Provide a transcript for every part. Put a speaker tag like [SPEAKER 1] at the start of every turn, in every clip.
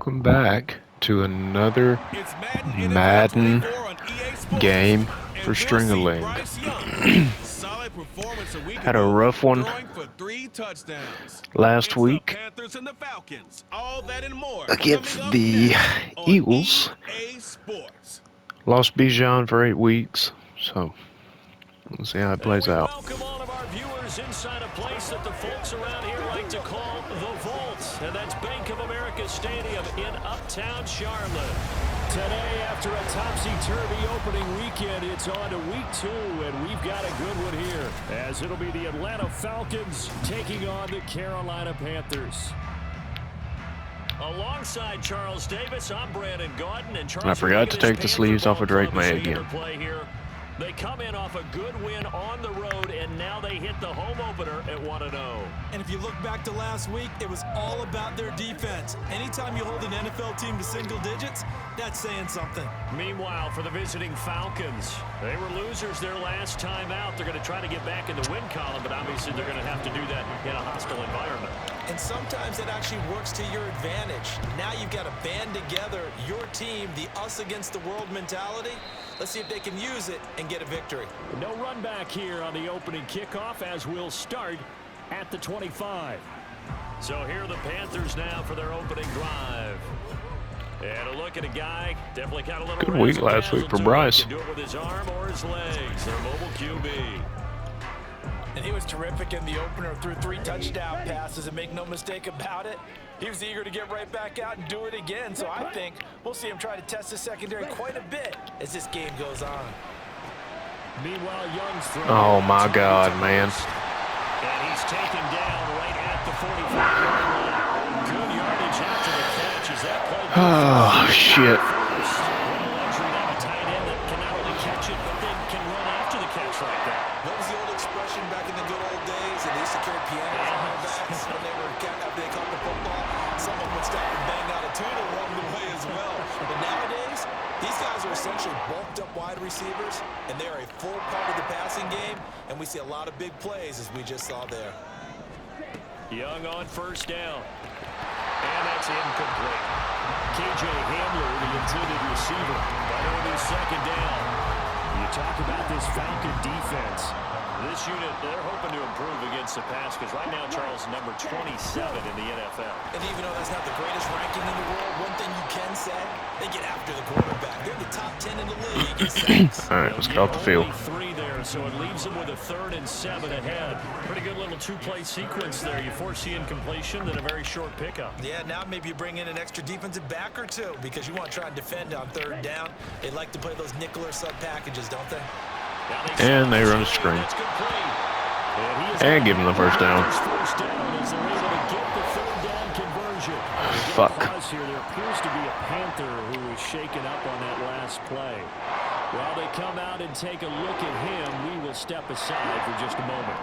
[SPEAKER 1] welcome back to another Madden game for Stringaling. Had a rough one last week against the Eagles. Lost Bijan for 8 weeks, so we'll see how it plays out.
[SPEAKER 2] Welcome all of our viewers inside a place that the folks around here like to call the Vault, and that's Bank of America Stadium in Uptown Charlotte. Today, after a topsy-turvy opening weekend, it's on to week 2, and we've got a good one here, as it'll be the Atlanta Falcons taking on the Carolina Panthers. Alongside Charles Davis, I'm Brandon Gaudin, and Charles,
[SPEAKER 1] I forgot to take the sleeves off of Drake May again.
[SPEAKER 2] They come in off a good win on the road, and now they hit the home opener at 1-0.
[SPEAKER 3] And if you look back to last week, it was all about their defense. Anytime you hold an NFL team to single digits, that's saying something.
[SPEAKER 2] Meanwhile, for the visiting Falcons, they were losers their last time out. They're going to try to get back in the win column, but obviously they're going to have to do that in a hostile environment.
[SPEAKER 3] And sometimes it actually works to your advantage. Now you've got to band together your team, the us against the world mentality. Let's see if they can use it and get a victory.
[SPEAKER 2] No run back here on the opening kickoff, as we'll start at the 25. So here are the Panthers now for their opening drive. And a look at a guy, definitely got a little
[SPEAKER 1] good week last week for Bryce.
[SPEAKER 2] Can do it with his arm or his legs. Their mobile QB.
[SPEAKER 3] And he was terrific in the opener, threw 3 touchdown passes, and make no mistake about it, he was eager to get right back out and do it again. So I think we'll see him try to test his secondary quite a bit as this game goes on.
[SPEAKER 2] Meanwhile, Young's
[SPEAKER 1] oh my God, man.
[SPEAKER 2] And he's taken down right at the 45-yard line. Good yardage after the catch. Is that play?
[SPEAKER 1] Oh, shit.
[SPEAKER 2] What a luxury to have a tight end that can not only catch it, but then can run after the catch like that.
[SPEAKER 3] What was the old expression back in the good old days? They used to carry pianos on their backs when after they caught the football. Someone would stop and bang out a tune along the way as well. But nowadays, these guys are essentially bulked up wide receivers, and they're a full part of the passing game, and we see a lot of big plays as we just saw there.
[SPEAKER 2] Young on first down. And that's incomplete. KJ Hamler, the intended receiver, but it'll be second down. You talk about this Falcon defense. This unit, they're hoping to improve against the pass because right now, Charles, number 27 in the NFL.
[SPEAKER 3] And even though that's not the greatest ranking in the world, one thing you can say, they get after the quarterback. They're the top 10 in the league.
[SPEAKER 1] All right, let's get off the field.
[SPEAKER 2] Only 3 there, so it leaves them with a 3rd and 7 ahead. Pretty good little 2-play sequence there. You foresee incompletion, then a very short pickup.
[SPEAKER 3] Yeah, now maybe you bring in an extra defensive back or 2 because you want to try and defend on 3rd down. They like to play those nickel or sub packages, don't they?
[SPEAKER 1] And they run a screen. And give him the first down. Fuck.
[SPEAKER 2] Here, there appears to be a Panther who was shaken up on that last play. While they come out and take a look at him, we will step aside for just a moment.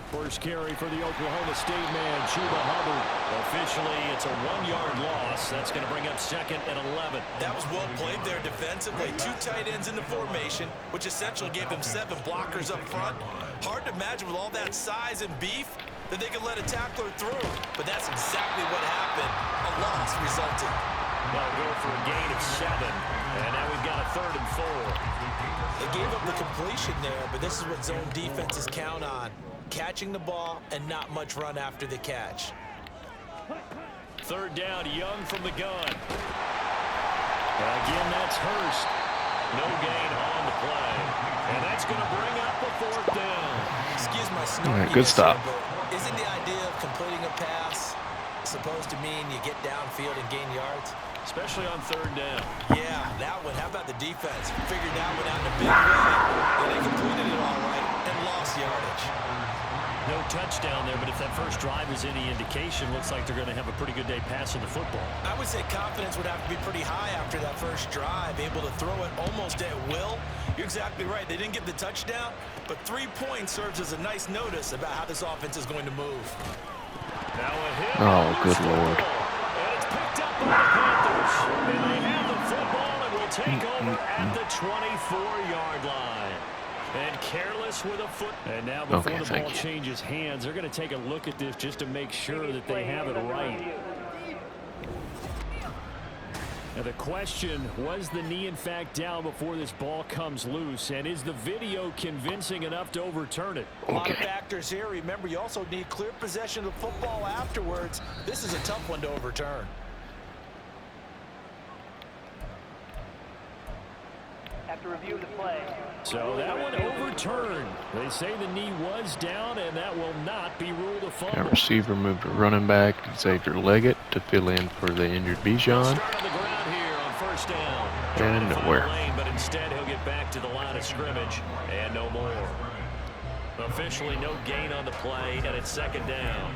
[SPEAKER 2] First carry for the Oklahoma State man, Chuba Hubbard. Officially, it's a 1-yard loss. That's going to bring up 2nd and 11.
[SPEAKER 3] That was well played there defensively. 2 tight ends in the formation, which essentially gave them 7 blockers up front. Hard to imagine with all that size and beef that they could let a tackler through. But that's exactly what happened. A loss resulted.
[SPEAKER 2] They'll go for a gain of 7. And now we've got a 3rd and 4.
[SPEAKER 3] They gave up the completion there, but this is what zone defenses count on. Catching the ball and not much run after the catch.
[SPEAKER 2] 3rd down, Young from the gun. Again, that's Hurst. No gain on the play. And that's going to bring up a 4th down.
[SPEAKER 3] Excuse my snarkiness.
[SPEAKER 1] All right, good stop.
[SPEAKER 3] Here, isn't the idea of completing a pass supposed to mean you get downfield and gain yards?
[SPEAKER 2] Especially on 3rd down.
[SPEAKER 3] Yeah, that one. How about the defense? Figured that one out in a big way. And they completed it all right and lost yardage.
[SPEAKER 2] No touchdown there, but if that first drive is any indication, looks like they're going to have a pretty good day passing the football.
[SPEAKER 3] I would say confidence would have to be pretty high after that first drive, able to throw it almost at will. You're exactly right. They didn't get the touchdown, but 3 points serves as a nice notice about how this offense is going to move.
[SPEAKER 2] Now a hit.
[SPEAKER 1] Oh, good Lord.
[SPEAKER 2] And it's picked up by the Panthers. And they have the football and will take over at the 24-yard line. And careless with a foot. And now before
[SPEAKER 1] Okay,
[SPEAKER 2] the ball changes hands, they're going to take a look at this just to make sure that they have it right. Now the question, was the knee in fact down before this ball comes loose? And is the video convincing enough to overturn it?
[SPEAKER 3] A lot of factors here. Remember, you also need clear possession of the football afterwards. This is a tough one to overturn.
[SPEAKER 4] Have to review the play.
[SPEAKER 2] So that one overturned. They say the knee was down, and that will not be ruled a fumble.
[SPEAKER 1] That receiver moved to running back Xavier Leggett to fill in for the injured Bijan.
[SPEAKER 2] Start on the ground here on first down.
[SPEAKER 1] And nowhere.
[SPEAKER 2] Lane, but instead he'll get back to the line of scrimmage and no more. Officially no gain on the play, and it's second down.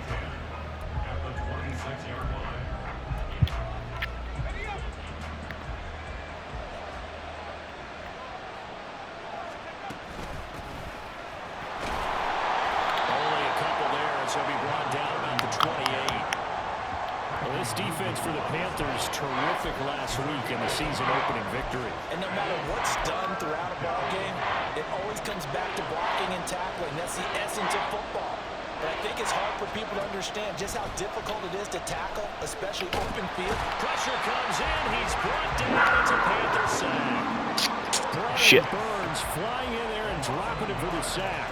[SPEAKER 2] This defense for the Panthers, terrific last week in the season-opening victory.
[SPEAKER 3] And no matter what's done throughout a ball game, it always comes back to blocking and tackling. That's the essence of football. But I think it's hard for people to understand just how difficult it is to tackle, especially open field.
[SPEAKER 2] Pressure comes in. He's brought down. It's a Panther sack.
[SPEAKER 1] Shit.
[SPEAKER 2] Burns flying in there and dropping it for the sack.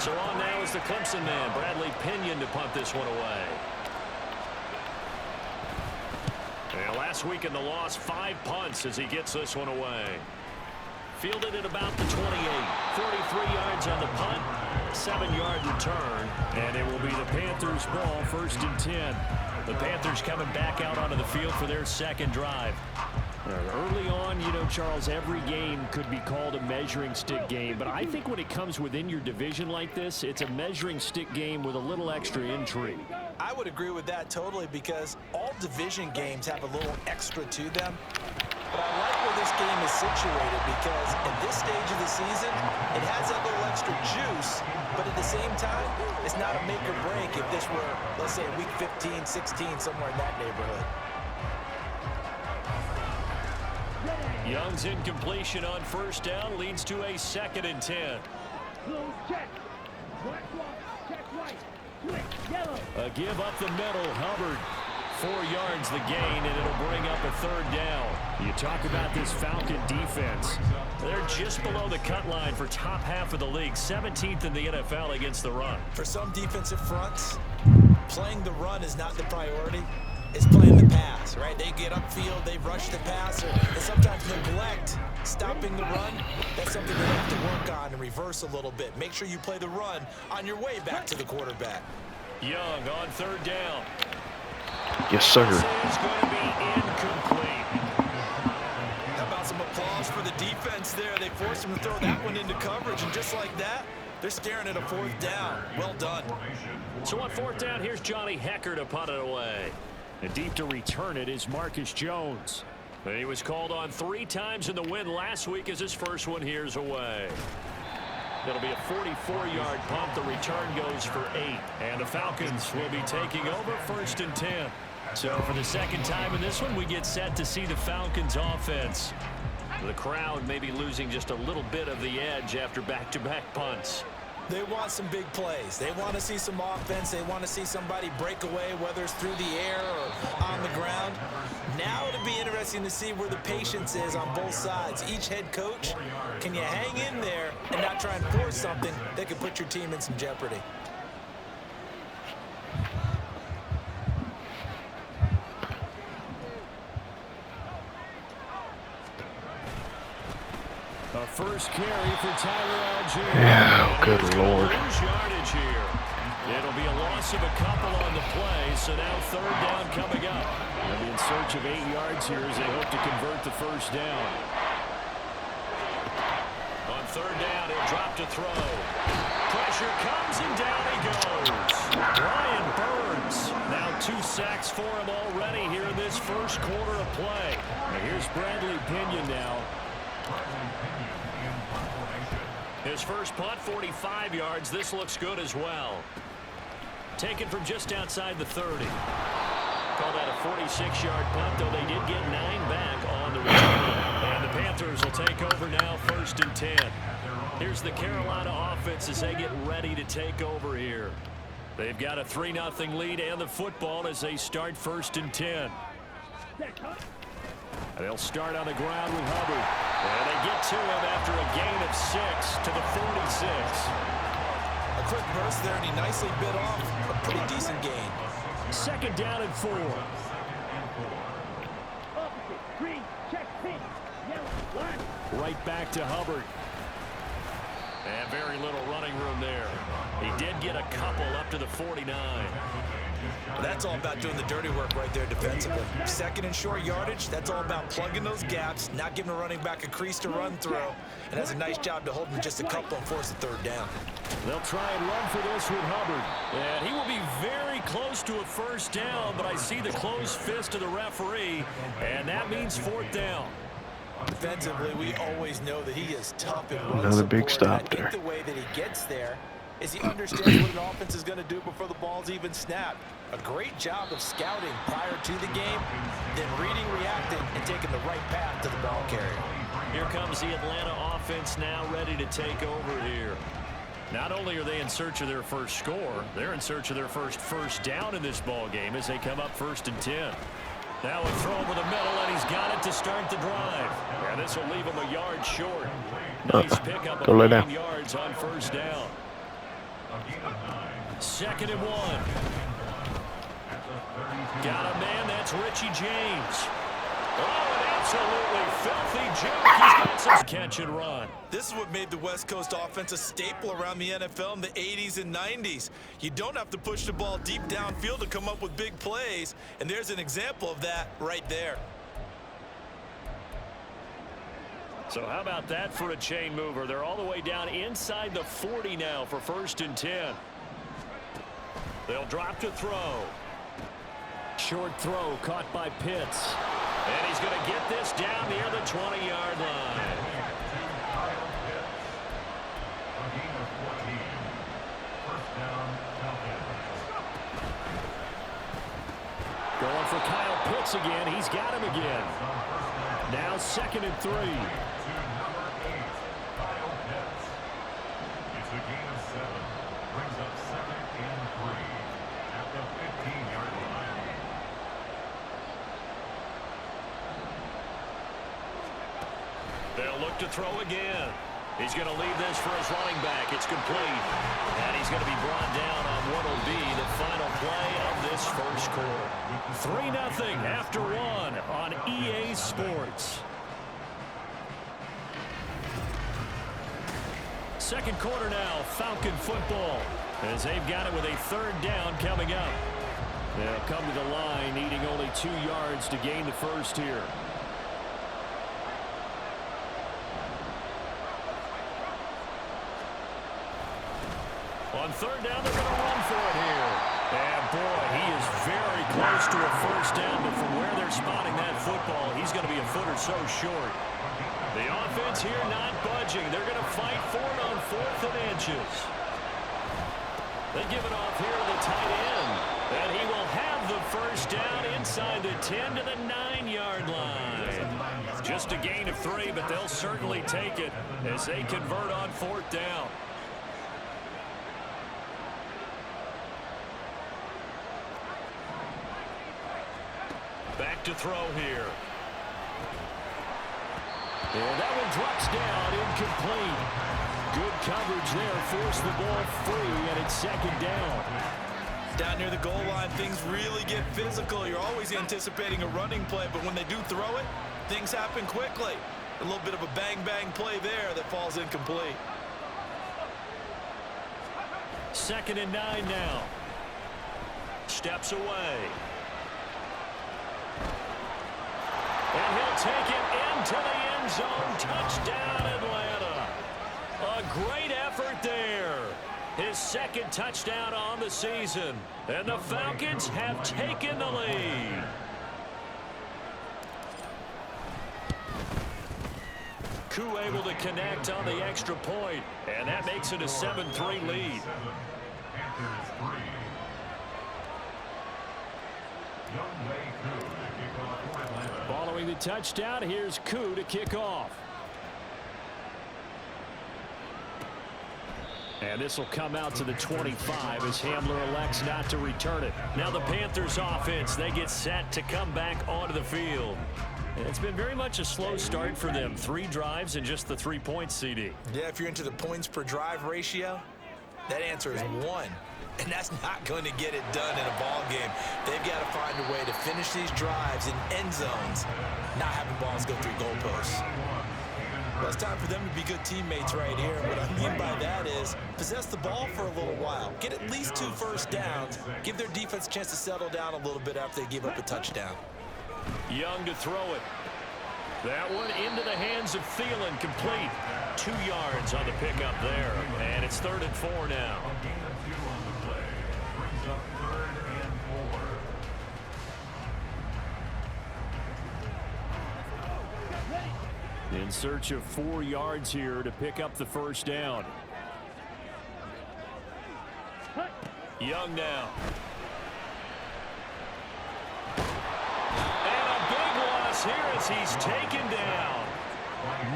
[SPEAKER 2] So on now is the Clemson man, Bradley Pinion, to punt this one away. And last week in the loss, 5 punts as he gets this one away. Fielded at about the 28. 43 yards on the punt, 7-yard return, and it will be the Panthers' ball, 1st and 10. The Panthers coming back out onto the field for their second drive. Early on, you know, Charles, every game could be called a measuring stick game, but I think when it comes within your division like this, it's a measuring stick game with a little extra intrigue.
[SPEAKER 3] I would agree with that totally, because all division games have a little extra to them. But I like where this game is situated, because at this stage of the season, it has that little extra juice, but at the same time, it's not a make or break if this were, let's say, week 15, 16, somewhere in that neighborhood.
[SPEAKER 2] Young's incompletion on first down leads to a 2nd and 10. A give up the middle. Hubbard, 4 yards the gain, and it'll bring up a 3rd down. You talk about this Falcon defense. They're just below the cut line for top half of the league, 17th in the NFL against the run.
[SPEAKER 3] For some defensive fronts, playing the run is not the priority. It's playing the pass, right? They get upfield, they rush the passer, and sometimes neglect stopping the run. That's something they have to work on and reverse a little bit. Make sure you play the run on your way back to the quarterback.
[SPEAKER 2] Young on 3rd down.
[SPEAKER 1] Yes, sir.
[SPEAKER 2] This is going to be incomplete.
[SPEAKER 3] How about some applause for the defense there? They forced him to throw that one into coverage, and just like that, they're staring at a 4th down. Well done.
[SPEAKER 2] So on 4th down, here's Johnny Hecker to punt it away. And deep to return it is Marcus Jones. And he was called on 3 times in the win last week as his first one here's away. It'll be a 44-yard punt. The return goes for 8. And the Falcons will be taking over 1st and 10. So for the second time in this one, we get set to see the Falcons offense. The crowd may be losing just a little bit of the edge after back-to-back punts.
[SPEAKER 3] They want some big plays. They want to see some offense. They want to see somebody break away, whether it's through the air or on the ground. Now it'll be interesting to see where the patience is on both sides. Each head coach, can you hang in there and not try and force something that could put your team in some jeopardy?
[SPEAKER 2] A first carry for Tyler Algier.
[SPEAKER 1] Yeah, good Lord.
[SPEAKER 2] Yardage here. It'll be a loss of a couple on the play, so now 3rd down coming up. They'll be in search of 8 yards here as they hope to convert the first down. On 3rd down, he'll drop to throw. Pressure comes and down he goes. Brian Burns. Now 2 sacks for him already here in this first quarter of play. Now here's Bradley Pinion now. His first punt, 45 yards. This looks good as well. Taken from just outside the 30. Call that a 46-yard punt, though they did get 9 back on the return. And the Panthers will take over now, 1st and 10. Here's the Carolina offense as they get ready to take over here. They've got a 3-0 lead and the football as they start 1st and 10. They'll start on the ground with Hubbard. And they get to him after a gain of 6 to the 46.
[SPEAKER 3] A quick burst there, and he nicely bit off a pretty decent gain.
[SPEAKER 2] 2nd down and 4. Right back to Hubbard. And very little running room there. He did get a couple up to the 49.
[SPEAKER 3] That's all about doing the dirty work right there defensively. 2nd and short yardage, that's all about plugging those gaps, not giving a running back a crease to run through, and has a nice job to hold him just a couple and force a 3rd down.
[SPEAKER 2] They'll try and run for this with Hubbard. And he will be very close to a 1st down, but I see the closed fist of the referee, and that means 4th down.
[SPEAKER 3] Defensively, we always know that he is tough and runs.
[SPEAKER 1] Another big stop there.
[SPEAKER 3] I think the way that he gets there is he understands what an offense is going to do before the ball's even snapped. A great job of scouting prior to the game, then reading, reacting, and taking the right path to the ball carrier.
[SPEAKER 2] Here comes the Atlanta offense now ready to take over here. Not only are they in search of their first score, they're in search of their first down in this ball game as they come up 1st and 10. Now a throw over the middle, and he's got it to start the drive. And this will leave him a yard short. Nice pickup of 9 yards on 1st down. 2nd and 1. Got a man, that's Richie James. Oh, an absolutely filthy joke. He's got some catch and run.
[SPEAKER 3] This is what made the West Coast offense a staple around the NFL in the 80s and 90s. You don't have to push the ball deep downfield to come up with big plays, and there's an example of that right there.
[SPEAKER 2] So how about that for a chain mover? They're all the way down inside the 40 now for 1st and 10. They'll drop to throw. Short throw caught by Pitts. And he's going to get this down near the 20-yard line. Going for Kyle Pitts again. He's got him again. Now 2nd and 3.
[SPEAKER 5] It's a gain of 7. Brings up 2nd and 3 at the 15-yard line.
[SPEAKER 2] They'll look to throw again. He's going to leave this for his running back. It's complete. And he's going to be brought down on what will be the final play of this first quarter. 3-0 after 1 on EA Sports. 2nd quarter now, Falcon football, as they've got it with a 3rd down coming up. They'll come to the line, needing only 2 yards to gain the first here. On 3rd down, they're going to run for it here. And boy, he is very close to a 1st down, but from where they're spotting that football, he's going to be a foot or so short. The offense here not budging. They're going to fight for it on 4th and inches. They give it off here to the tight end. And he will have the 1st down inside the 10 to the 9-yard line. Just a gain of 3, but they'll certainly take it as they convert on 4th down. Back to throw here. And that one drops down, incomplete. Good coverage there, forced the ball free, and it's 2nd down.
[SPEAKER 3] Down near the goal line, things really get physical. You're always anticipating a running play, but when they do throw it, things happen quickly. A little bit of a bang-bang play there that falls incomplete.
[SPEAKER 2] 2nd and 9 now. Steps away. And he'll take it into the end zone. Touchdown, Atlanta. A great effort there. His 2nd touchdown on the season. And the Falcons have taken the lead. Koo able to connect on the extra point. And that makes it a 7-3 lead.
[SPEAKER 5] Panthers 3. Youngway Koo to kick off for Atlanta.
[SPEAKER 2] Following the touchdown, here's Koo to kick off. And this will come out to the 25 as Hamler elects not to return it. Now the Panthers offense, they get set to come back onto the field. And it's been very much a slow start for them. 3 drives and just the 3 points, CD.
[SPEAKER 3] Yeah, if you're into the points per drive ratio, that answer is 1. And that's not going to get it done in a ball game. They've got to find a way to finish these drives in end zones, not having balls go through goalposts. Well, it's time for them to be good teammates right here. What I mean by that is possess the ball for a little while. Get at least 2 first downs. Give their defense a chance to settle down a little bit after they give up a touchdown.
[SPEAKER 2] Young to throw it. That one into the hands of Thielen, complete. 2 yards on the pickup there. And it's 3rd and 4 now. In search of 4 yards here to pick up the first down. Young now. And a big loss here as he's taken down.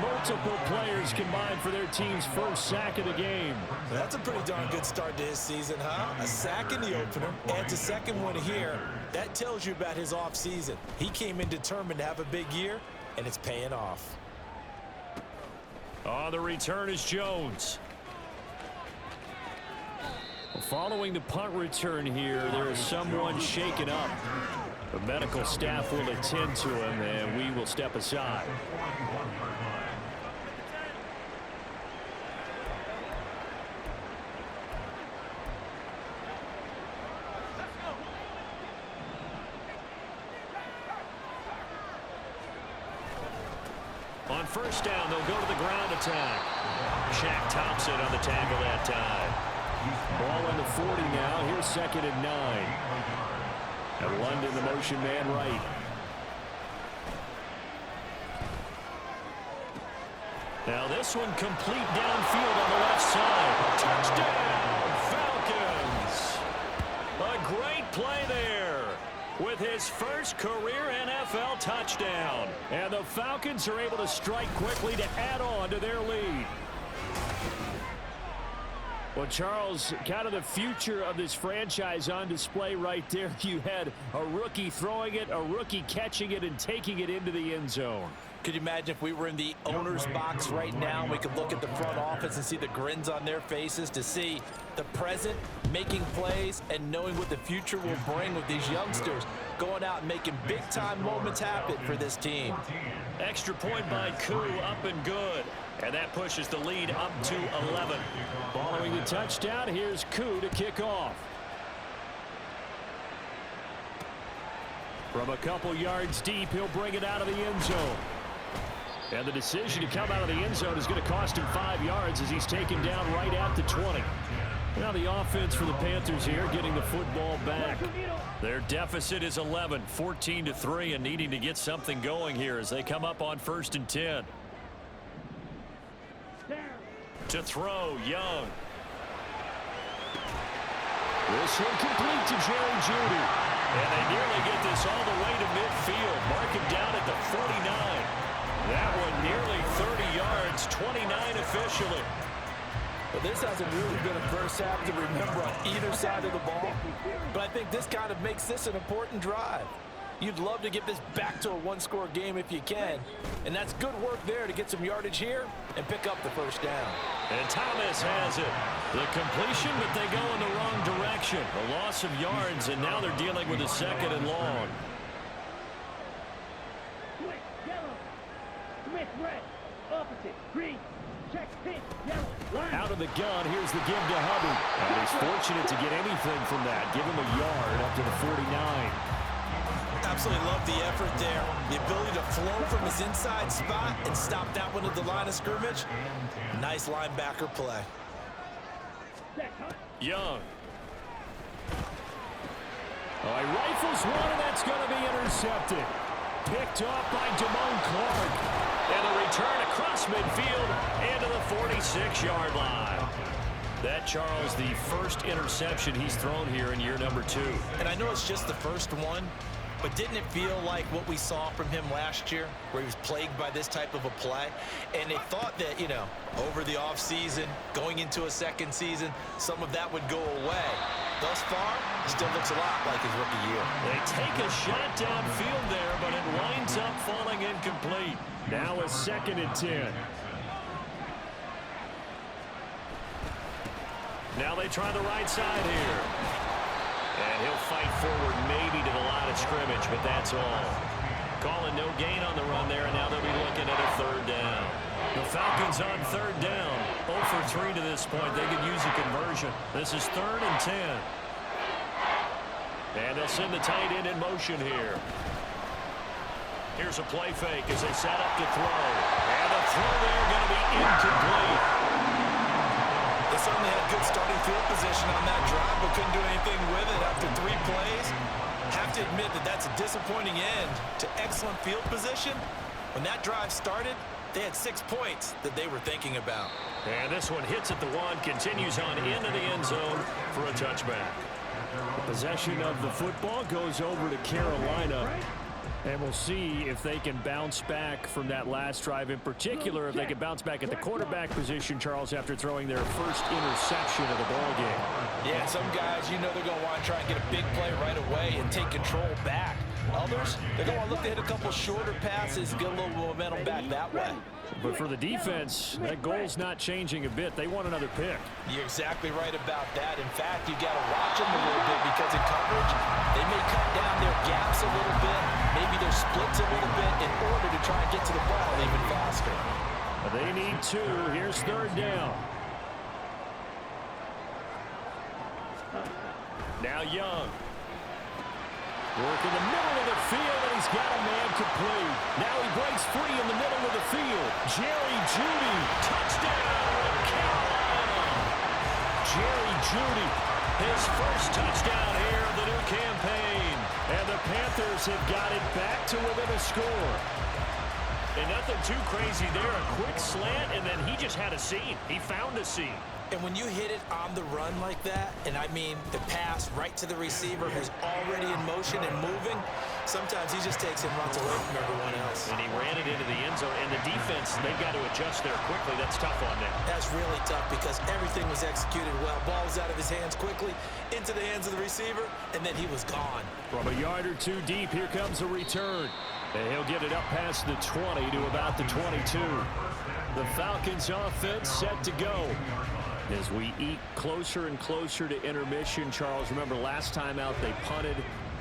[SPEAKER 2] Multiple players combined for their team's first sack of the game.
[SPEAKER 3] That's a pretty darn good start to his season, huh? A sack in the opener, adds a second one here. That tells you about his offseason. He came in determined to have a big year, and it's paying off.
[SPEAKER 2] On the return is Jones. Following the punt return here, there is someone shaken up. The medical staff will attend to him, and we will step aside. On first down, they'll go to the ground attack. Shaq Thompson on the tackle that time. Ball on the 40 now. Here's 2nd and 9. And London, the motion man right. Now this one complete downfield on the left side. Touchdown, Falcons. A great play there with his first career NFL touchdown. And the Falcons are able to strike quickly to add on to their lead. Well, Charles, kind of the future of this franchise on display right there. You had a rookie throwing it, a rookie catching it, and taking it into the end zone.
[SPEAKER 3] Could you imagine if we were in the owner's box right now, we could look at the front office and see the grins on their faces, to see the present making plays and knowing what the future will bring with these youngsters going out and making big-time moments happen for this team.
[SPEAKER 2] Extra point by Koo, up and good. And that pushes the lead up to 11. Following the touchdown, here's Koo to kick off. From a couple yards deep, he'll bring it out of the end zone. And the decision to come out of the end zone is going to cost him 5 yards as he's taken down right at the 20. Now the offense for the Panthers here getting the football back. Their deficit is 11, 14-3, and needing to get something going here as they come up on 1st and 10. To throw, Young. This one complete to Jerry Jeudy. And they nearly get this all the way to midfield. Mark him down at the 49. That one nearly 30 yards, 29 officially.
[SPEAKER 3] Well, this hasn't really been a first half to remember on either side of the ball. But I think this kind of makes this an important drive. You'd love to get this back to a one-score game if you can. And that's good work there to get some yardage here and pick up the first down.
[SPEAKER 2] And Thomas has it. The completion, but they go in the wrong direction. A loss of yards, and now they're dealing with a 2nd and long. Out of the gun, here's the give to Hubby. And he's fortunate to get anything from that. Give him a yard up to the 49.
[SPEAKER 3] Absolutely love the effort there. The ability to flow from his inside spot and stop that one at the line of scrimmage. Nice linebacker play.
[SPEAKER 2] Young. Oh, he rifles one, and that's going to be intercepted. Picked off by Damone Clark. And a return across midfield into the 46-yard line. That, Charles, the first interception he's thrown here in year number 2.
[SPEAKER 3] And I know it's just the first one, But didn't it feel like what we saw from him last year, where he was plagued by this type of a play? And they thought that, over the offseason, going into a second season, some of that would go away. Thus far, still looks a lot like his rookie year.
[SPEAKER 2] They take a shot downfield there, but it winds up falling incomplete. Now a 2nd and 10. Now they try the right side here. And he'll fight forward maybe to the line of scrimmage, but that's all. Calling no gain on the run there, and now they'll be looking at a 3rd down. The Falcons on 3rd down. 0 for 3 to this point. They could use a conversion. This is 3rd and 10. And they'll send the tight end in motion here. Here's a play fake as they set up to throw. And the throw there going to be incomplete.
[SPEAKER 3] They certainly had good starting field position on that drive, but couldn't do anything with it after 3 plays. Have to admit that that's a disappointing end to excellent field position. When that drive started, they had 6 points that they were thinking about.
[SPEAKER 2] And this one hits at the 1, continues on into the end zone for a touchback. Possession of the football goes over to Carolina. And we'll see if they can bounce back from that last drive. In particular, if they can bounce back at the quarterback position, Charles, after throwing their first interception of the ballgame.
[SPEAKER 3] Yeah, some guys, they're going to want to try and get a big play right away and take control back. Others, they're going to want to look to hit a couple shorter passes, get a little momentum back that way.
[SPEAKER 2] But for the defense, that goal's not changing a bit. They want another pick.
[SPEAKER 3] You're exactly right about that. In fact, you got to watch them a little bit because in coverage, they may cut down their gaps a little bit, maybe their splits a little bit in order to try and get to the ball even faster.
[SPEAKER 2] They need 2. Here's 3rd down. Now Young. Work in the middle of the field, and he's got a man complete. Now he breaks free in the middle of the field. Jerry Jeudy, touchdown, Carolina. Jerry Jeudy, his first touchdown here of the new campaign. And the Panthers have got it back to within a score. And nothing too crazy there. A quick slant, and then he just had a seam. He found a seam.
[SPEAKER 3] And when you hit it on the run like that, and I mean the pass right to the receiver who's already in motion and moving, sometimes he just takes and runs away from everyone else.
[SPEAKER 2] And he ran it into the end zone. And the defense, they've got to adjust there quickly. That's tough on them.
[SPEAKER 3] That's really tough because everything was executed well. Ball was out of his hands quickly, into the hands of the receiver, and then he was gone.
[SPEAKER 2] From a yard or 2 deep, here comes a return. And he'll get it up past the 20 to about the 22. The Falcons offense set to go. As we eat closer and closer to intermission, Charles, remember last time out they punted.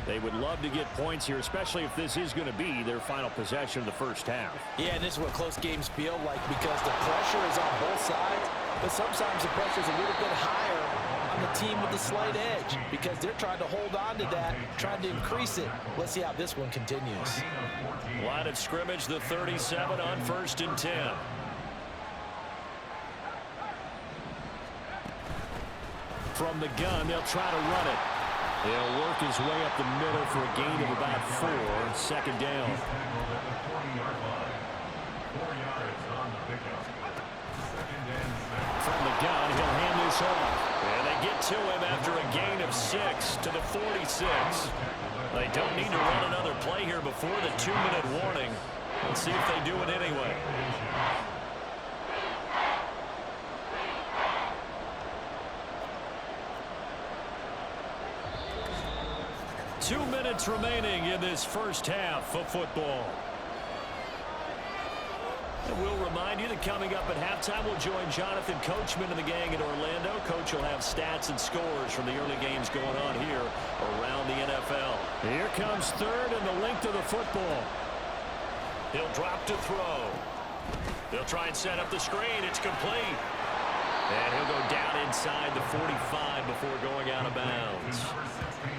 [SPEAKER 2] They would love to get points here, especially if this is going to be their final possession of the first half.
[SPEAKER 3] Yeah, and this is what close games feel like because the pressure is on both sides, but sometimes the pressure is a little bit higher on the team with the slight edge because they're trying to hold on to that, trying to increase it. Let's see how this one continues.
[SPEAKER 2] Line of scrimmage, the 37 on 1st and 10. From the gun, they'll try to run it. He'll work his way up the middle for a gain of about 4. 2nd down. From the gun, he'll hand this off. And they get to him after a gain of 6 to the 46. They don't need to run another play here before the 2-minute warning. Let's see if they do it anyway. 2 minutes remaining in this first half of football. And we'll remind you that coming up at halftime, we'll join Jonathan Coachman and the gang in Orlando. Coach will have stats and scores from the early games going on here around the NFL. Here comes 3rd and the length of the football. He'll drop to throw. They'll try and set up the screen. It's complete. And he'll go down inside the 45 before going out of bounds.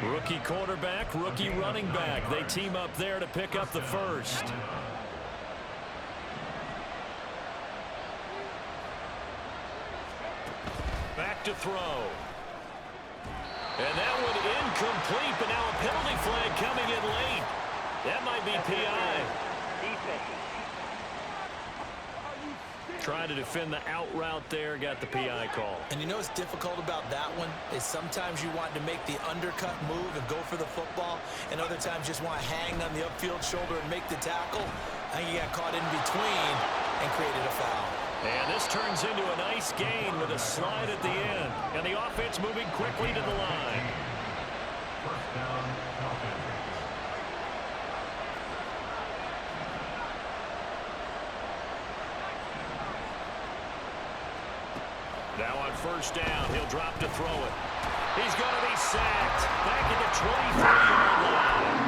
[SPEAKER 2] Rookie quarterback, rookie running back. They team up there to pick up the first. Back to throw. And that one incomplete, but now a penalty flag coming in late. That might be PI. trying to defend the out route there, got the PI call.
[SPEAKER 3] And you know what's difficult about that one is sometimes you want to make the undercut move and go for the football, and other times just want to hang on the upfield shoulder and make the tackle. I think he got caught in between and created a foul.
[SPEAKER 2] And this turns into a nice gain with a slide at the end. And the offense moving quickly to the line.
[SPEAKER 5] First down, Falcons.
[SPEAKER 2] Now on first down, he'll drop to throw it. He's going to be sacked. Back at the 23-yard line.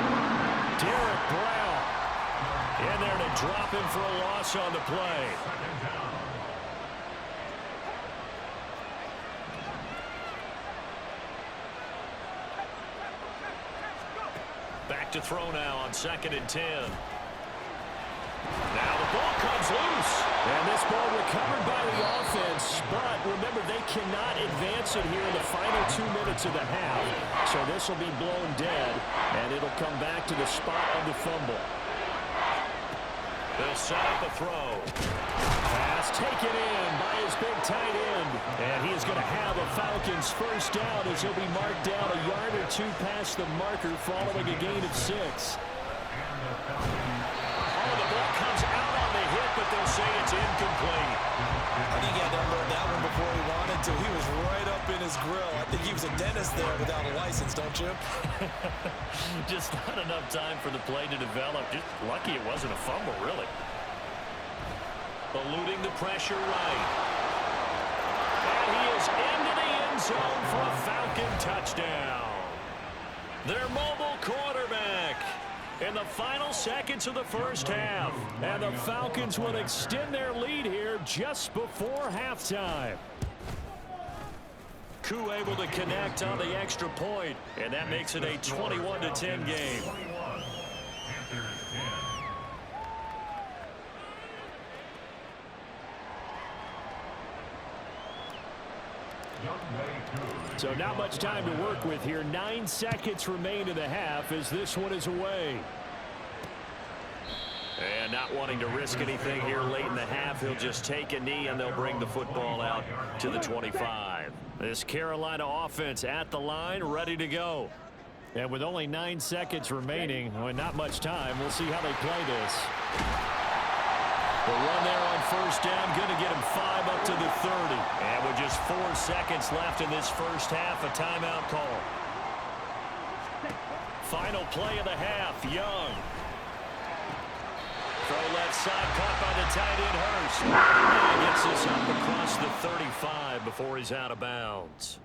[SPEAKER 2] Derek Brown in there to drop him for a loss on the play. Back to throw now on 2nd and 10. Now the ball comes loose. And this ball recovered by the offense. But remember, they cannot advance it here in the final 2 minutes of the half. So this will be blown dead. And it'll come back to the spot of the fumble. They'll set up a throw. Pass taken in by his big tight end. And he is going to have a Falcons first down as he'll be marked down a yard or two past the marker following a gain of 6. Oh, the ball comes out on the hit, but they'll say it's incomplete.
[SPEAKER 3] I think he had to unload that one before he wanted to. He was right up in his grill. I think he was a dentist there without a license, don't you?
[SPEAKER 2] Just not enough time for the play to develop. Just lucky it wasn't a fumble, really. Eluding the pressure right. And he is into the end zone for a Falcon touchdown. Their mobile quarterback in the final seconds of the first half. And the Falcons will extend their lead here just before halftime. Koo able to connect on the extra point, and that makes it a 21-10 game.
[SPEAKER 5] 21. Panthers 10.
[SPEAKER 2] So not much time to work with here. 9 seconds remain in the half as this one is away. And not wanting to risk anything here late in the half, he'll just take a knee and they'll bring the football out to the 25. This Carolina offense at the line, ready to go. And with only 9 seconds remaining, well, not much time, we'll see how they play this. The run there on first down, going to get him 5 up to the 30. And with just 4 seconds left in this first half, a timeout call. Final play of the half, Young. Throw left side, caught by the tight end, Hurst. And gets this up across the 35 before he's out of bounds.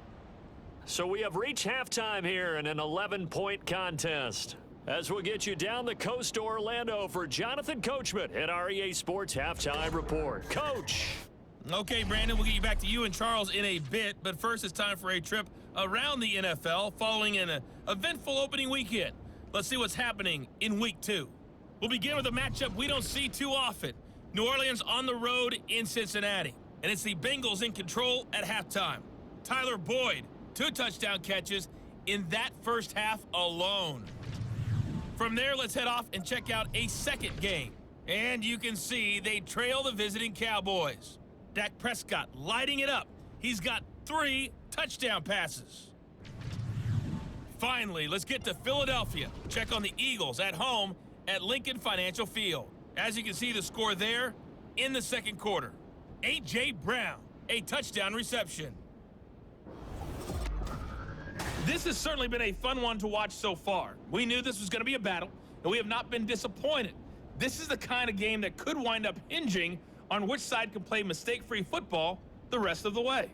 [SPEAKER 2] So we have reached halftime here in an 11-point contest. As we'll get you down the coast to Orlando for Jonathan Coachman at our EA Sports Halftime Report. Coach!
[SPEAKER 6] Okay, Brandon, we'll get you back to you and Charles in a bit, but first it's time for a trip around the NFL following an eventful opening weekend. Let's see what's happening in Week 2. We'll begin with a matchup we don't see too often. New Orleans on the road in Cincinnati, and it's the Bengals in control at halftime. Tyler Boyd, 2 touchdown catches in that first half alone. From there, let's head off and check out a second game. And you can see they trail the visiting Cowboys. Dak Prescott lighting it up. He's got 3 touchdown passes. Finally, let's get to Philadelphia. Check on the Eagles at home at Lincoln Financial Field. As you can see the score there in the second quarter. A.J. Brown, a touchdown reception. This has certainly been a fun one to watch so far. We knew this was going to be a battle, and we have not been disappointed. This is the kind of game that could wind up hinging on which side can play mistake-free football the rest of the way.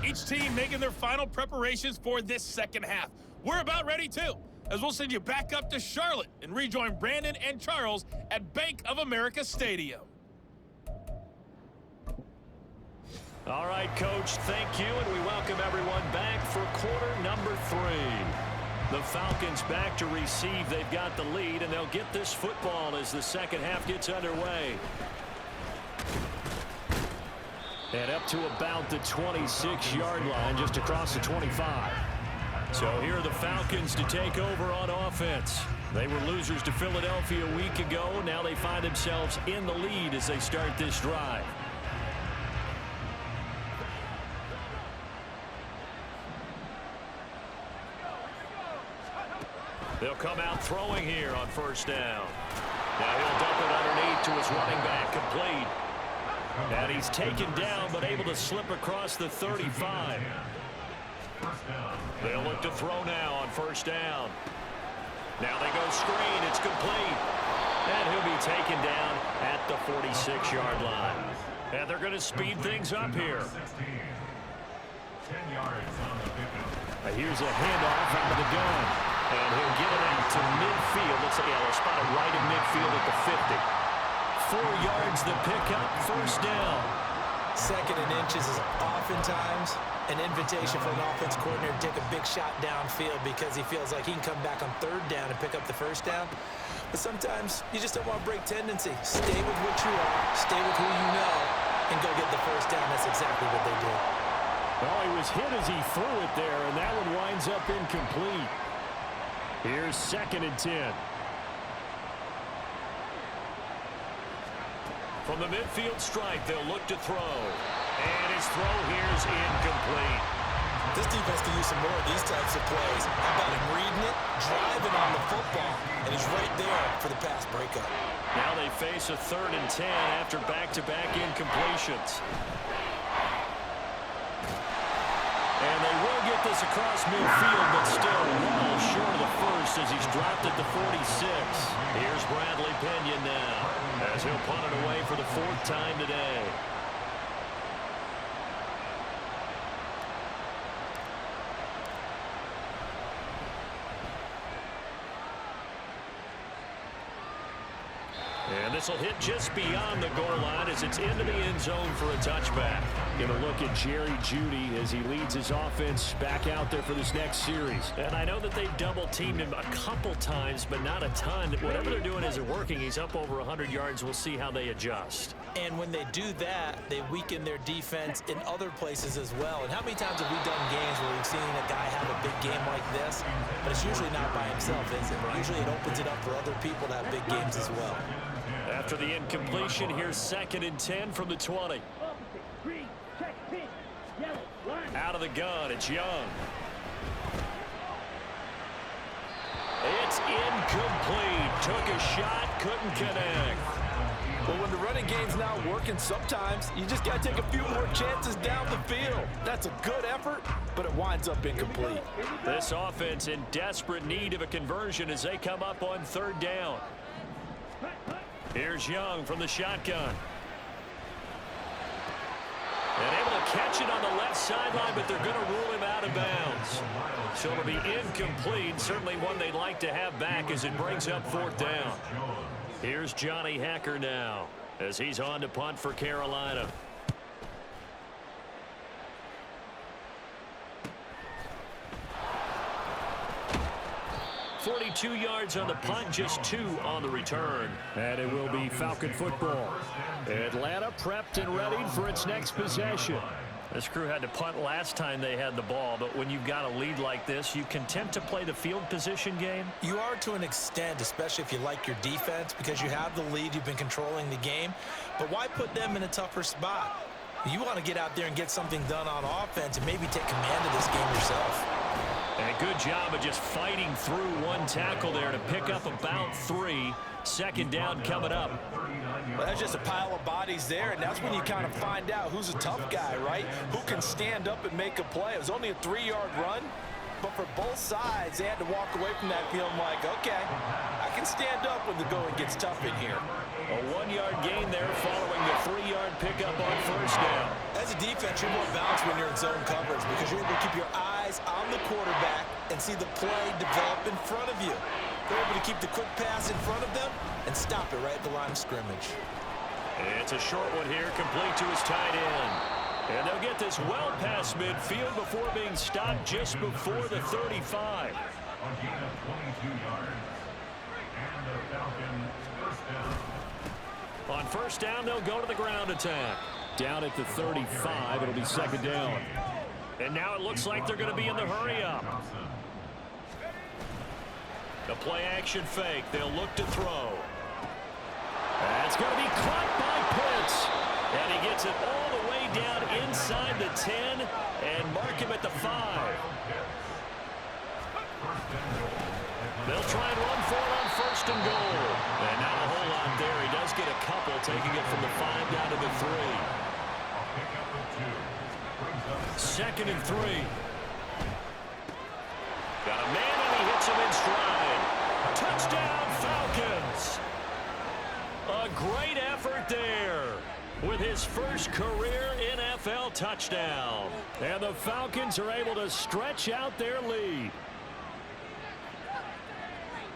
[SPEAKER 6] Each team making their final preparations for this second half. We're about ready too, as we'll send you back up to Charlotte and rejoin Brandon and Charles at Bank of America Stadium.
[SPEAKER 2] All right, Coach, thank you, and we welcome everyone back for quarter number 3. The Falcons back to receive. They've got the lead, and they'll get this football as the second half gets underway. And up to about the 26-yard line, just across the 25. So here are the Falcons to take over on offense. They were losers to Philadelphia a week ago. Now they find themselves in the lead as they start this drive. They'll come out throwing here on first down. Now he'll dump it underneath to his running back, complete. And he's taken down but able to slip across the 35. They'll look to throw now on first down. Now they go screen. It's complete. And he'll be taken down at the 46-yard line. And they're going to speed things up here.
[SPEAKER 5] 10 yards on the pickup.
[SPEAKER 2] Here's a handoff out of the gun. And he'll get it out to midfield. Let's say, they'll spot it right in midfield at the 50. 4 yards the pickup, first down.
[SPEAKER 3] Second and inches is oftentimes an invitation for an offense coordinator to take a big shot downfield because he feels like he can come back on third down and pick up the first down. But sometimes you just don't want to break tendency. Stay with what you are, stay with who you know, and go get the first down. That's exactly what they did.
[SPEAKER 2] Well, he was hit as he threw it there, and that one winds up incomplete. Here's second and 10. From the midfield stripe, they'll look to throw. And his throw here is incomplete.
[SPEAKER 3] This defense can use some more of these types of plays. How about him reading it, driving on the football, and he's right there for the pass breakup.
[SPEAKER 2] Now they face a 3rd and 10 after back-to-back incompletions. And they will get this across midfield, but still well short of the first as he's dropped at the 46. Here's Bradley Pinion now as he'll punt it away for the 4th time today. And this will hit just beyond the goal line as it's into the end zone for a touchback. Going to look at Jerry Jeudy as he leads his offense back out there for this next series. And I know that they've double-teamed him a couple times, but not a ton. Whatever they're doing isn't working. He's up over 100 yards. We'll see how they adjust.
[SPEAKER 3] And when they do that, they weaken their defense in other places as well. And how many times have we done games where we've seen a guy have a big game like this? But it's usually not by himself, is it? Usually it opens it up for other people to have big games as well.
[SPEAKER 2] After the incompletion, here's 2nd and 10 from the 20. Out of the gun, it's Young. It's incomplete. Took a shot, couldn't connect.
[SPEAKER 3] But when the running game's not working, sometimes you just got to take a few more chances down the field. That's a good effort, but it winds up incomplete.
[SPEAKER 2] This offense in desperate need of a conversion as they come up on 3rd down. Here's Young from the shotgun. And able to catch it on the left sideline, but they're going to rule him out of bounds. So it'll be incomplete. Certainly one they'd like to have back as it brings up 4th down. Here's Johnny Hacker now as he's on to punt for Carolina. 42 yards on the punt, just 2 on the return. And it will be Falcon football. Atlanta prepped and ready for its next possession. This crew had to punt last time they had the ball, but when you've got a lead like this, you content to play the field position game?
[SPEAKER 3] You are to an extent, especially if you like your defense, because you have the lead, you've been controlling the game. But why put them in a tougher spot? You want to get out there and get something done on offense and maybe take command of this game yourself.
[SPEAKER 2] And a good job of just fighting through one tackle there to pick up about 3. 2nd down coming up.
[SPEAKER 3] Well, that's just a pile of bodies there, and that's when you kind of find out who's a tough guy, right? Who can stand up and make a play. It was only a 3-yard run, but for both sides, they had to walk away from that feeling like, okay, I can stand up when the going gets tough in here.
[SPEAKER 2] A 1-yard gain there following the 3-yard pickup on 1st down.
[SPEAKER 3] As a defense, you're more balanced when you're in zone coverage because you're able to keep your eyes on the quarterback and see the play develop in front of you. They're able to keep the quick pass in front of them and stop it right at the line of scrimmage.
[SPEAKER 2] It's a short one here, complete to his tight end. And they'll get this well past midfield before being stopped just before the 35.
[SPEAKER 5] On gain of 22 yards. And the Falcons first down.
[SPEAKER 2] On 1st down, they'll go to the ground attack. Down at the 35, it'll be 2nd down. And now it looks like they're going to be in the hurry-up. A play action fake. They'll look to throw. That's going to be caught by Pitts. And he gets it all the way down inside the 10 and mark him at the 5. They'll try and run for it on 1st and goal. And not a whole lot there. He does get a couple, taking it from the 5 down to the 3. 2nd and 3. Got a man and he hits him in stride. Touchdown, Falcons. A great effort there with his first career NFL touchdown. And the Falcons are able to stretch out their lead.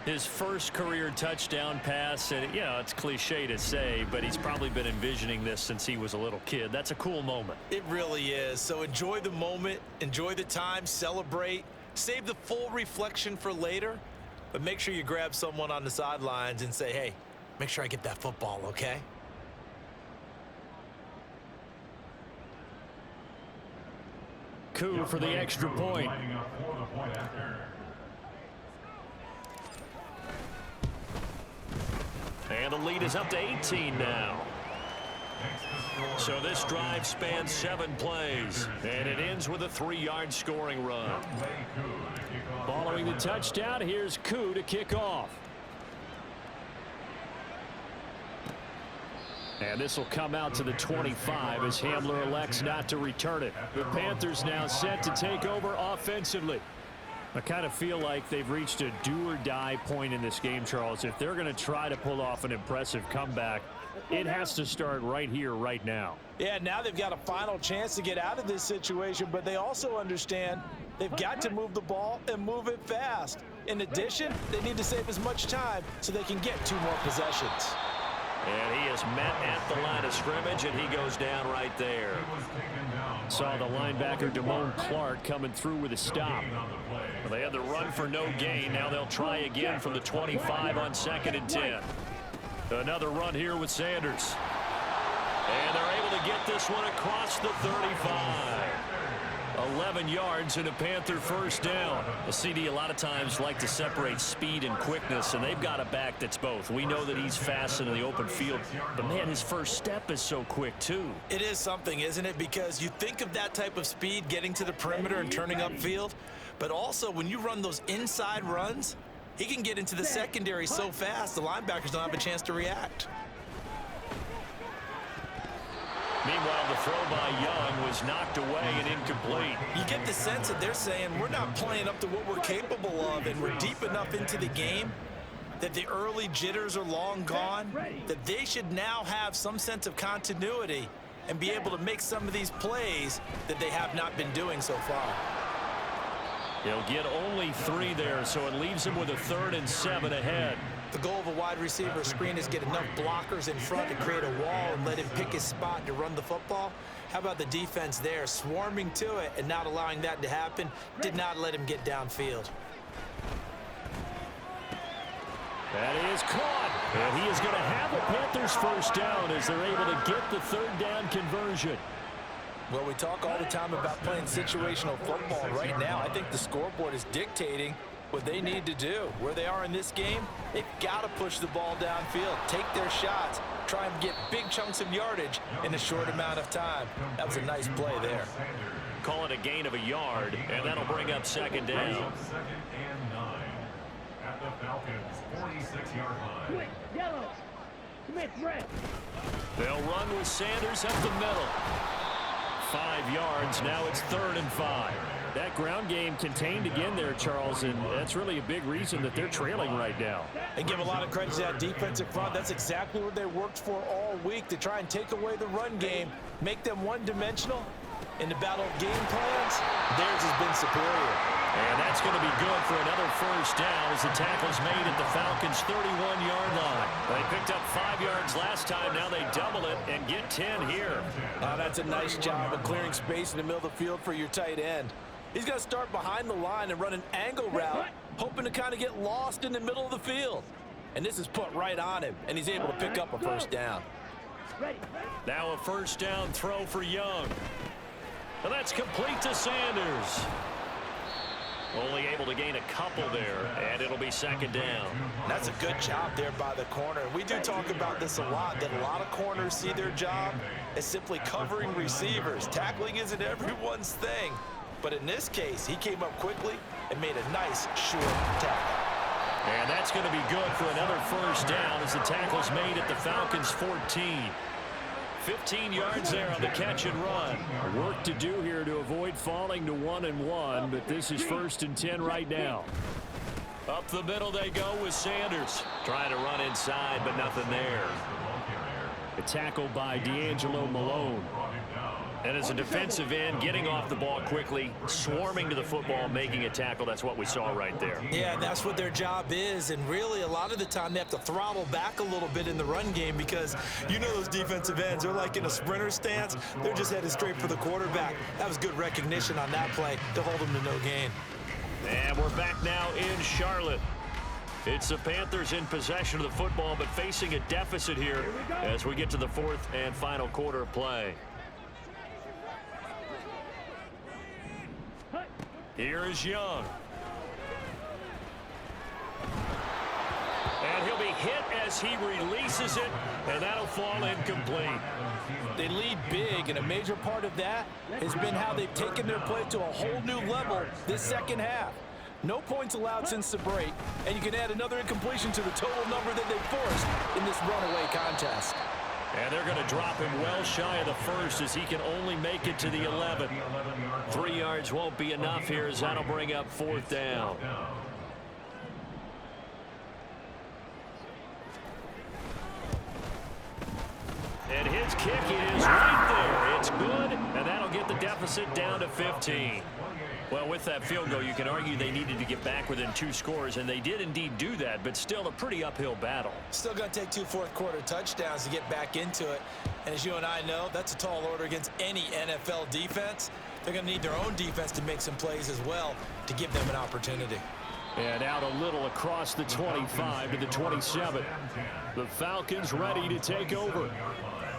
[SPEAKER 2] His first career touchdown pass, and you know, it's cliche to say, but he's probably been envisioning this since he was a little kid. That's a cool moment.
[SPEAKER 3] It really is. So enjoy the moment, enjoy the time, celebrate, save the full reflection for later, but make sure you grab someone on the sidelines and say, hey, make sure I get that football, okay?
[SPEAKER 2] Coup for the extra point. And the lead is up to 18 now. So this drive spans 7 plays, and it ends with a 3-yard scoring run. Following the touchdown, here's Coup to kick off. And this will come out to the 25 as Hamler elects not to return it. The Panthers now set to take over offensively. I kind of feel like they've reached a do-or-die point in this game, Charles. If they're going to try to pull off an impressive comeback, it has to start right here, right now.
[SPEAKER 3] Yeah, now they've got a final chance to get out of this situation, but they also understand they've got to move the ball and move it fast. In addition, they need to save as much time so they can get 2 more possessions.
[SPEAKER 2] And he is met at the line of scrimmage, and he goes down right there. Saw the linebacker Damone Clark coming through with a stop. Well, they had the run for no gain. Now they'll try again from the 25 on 2nd and 10. Another run here with Sanders. And they're able to get this one across the 35. 11 yards and a Panther first down. The CD a lot of times like to separate speed and quickness, and they've got a back that's both. We know that he's fast in the open field, but man, his first step is so quick too.
[SPEAKER 3] It is something, isn't it? Because you think of that type of speed getting to the perimeter and turning upfield, but also when you run those inside runs, he can get into the secondary so fast the linebackers don't have a chance to react.
[SPEAKER 2] Meanwhile, the throw by Young was knocked away and incomplete.
[SPEAKER 3] You get the sense that they're saying we're not playing up to what we're capable of, and we're deep enough into the game that the early jitters are long gone, that they should now have some sense of continuity and be able to make some of these plays that they have not been doing so far.
[SPEAKER 2] They'll get only 3 there, so it leaves them with a 3rd and 7 ahead.
[SPEAKER 3] The goal of a wide receiver screen is get enough blockers in front to create a wall and let him pick his spot to run the football. How about the defense there, swarming to it and not allowing that to happen? Did not let him get downfield.
[SPEAKER 2] That is caught, and he is going to have the Panthers first down as they're able to get the 3rd down conversion.
[SPEAKER 3] Well, we talk all the time about playing situational football. Right now, I think the scoreboard is dictating what they need to do. Where they are in this game, they've got to push the ball downfield, take their shots, try and get big chunks of yardage in a short amount of time. That was a nice play there.
[SPEAKER 2] Call it a gain of a yard, and that'll bring up 2nd down.
[SPEAKER 5] 2nd and 9 at the Falcons' 46-yard line.
[SPEAKER 4] Quick, yellow. Smith, red.
[SPEAKER 2] They'll run with Sanders up the middle. 5 yards. Now it's 3rd and 5. That ground game contained again there, Charles, and that's really a big reason that they're trailing right now.
[SPEAKER 3] They give a lot of credit to that defensive front. That's exactly what they worked for all week, to try and take away the run game, make them one-dimensional. In the battle of game plans, theirs has been superior.
[SPEAKER 2] And that's going to be good for another first down as the tackle's made at the Falcons' 31-yard line. They picked up 5 yards last time. Now they double it and get 10 here.
[SPEAKER 3] That's a nice job of clearing space in the middle of the field for your tight end. He's going to start behind the line and run an angle route, hoping to kind of get lost in the middle of the field. And this is put right on him, and he's able to pick up a first down.
[SPEAKER 2] Now a first down throw for Young. And that's complete to Sanders. Only able to gain a couple there, and it'll be second down.
[SPEAKER 3] That's a good job there by the corner. We do talk about this a lot, that a lot of corners see their job as simply covering receivers. Tackling isn't everyone's thing. But in this case, he came up quickly and made a nice short tackle.
[SPEAKER 2] And that's going to be good for another first down as the tackle's made at the Falcons' 14. 15 yards there on the catch and run. Work to do here to avoid falling to 1-1, but this is 1st and 10 right now. Up the middle they go with Sanders. Trying to run inside, but nothing there. A tackle by D'Angelo Malone. And as a defensive end, getting off the ball quickly, swarming to the football, making a tackle, that's what we saw right there.
[SPEAKER 3] Yeah, that's what their job is, and really a lot of the time they have to throttle back a little bit in the run game because you know those defensive ends, they're like in a sprinter stance. They're just headed straight for the quarterback. That was good recognition on that play to hold them to no gain.
[SPEAKER 2] And we're back now in Charlotte. It's the Panthers in possession of the football, but facing a deficit here as we get to the 4th and final quarter of play. Here is Young. And he'll be hit as he releases it, and that'll fall incomplete.
[SPEAKER 3] They lead big, and a major part of that has been how they've taken their play to a whole new level this second half. No points allowed since the break, and you can add another incompletion to the total number that they've forced in this runaway contest.
[SPEAKER 2] And they're going to drop him well shy of the first as he can only make it to the 11. 3 yards won't be enough here as that'll bring up 4th down. And his kick is right there. It's good, and that'll get the deficit down to 15. Well, with that field goal, you can argue they needed to get back within 2 scores, and they did indeed do that, but still a pretty uphill battle.
[SPEAKER 3] Still going to take 2 fourth-quarter touchdowns to get back into it. And as you and I know, that's a tall order against any NFL defense. They're going to need their own defense to make some plays as well to give them an opportunity.
[SPEAKER 2] And out a little across the 25 to the 27. The Falcons ready to take over.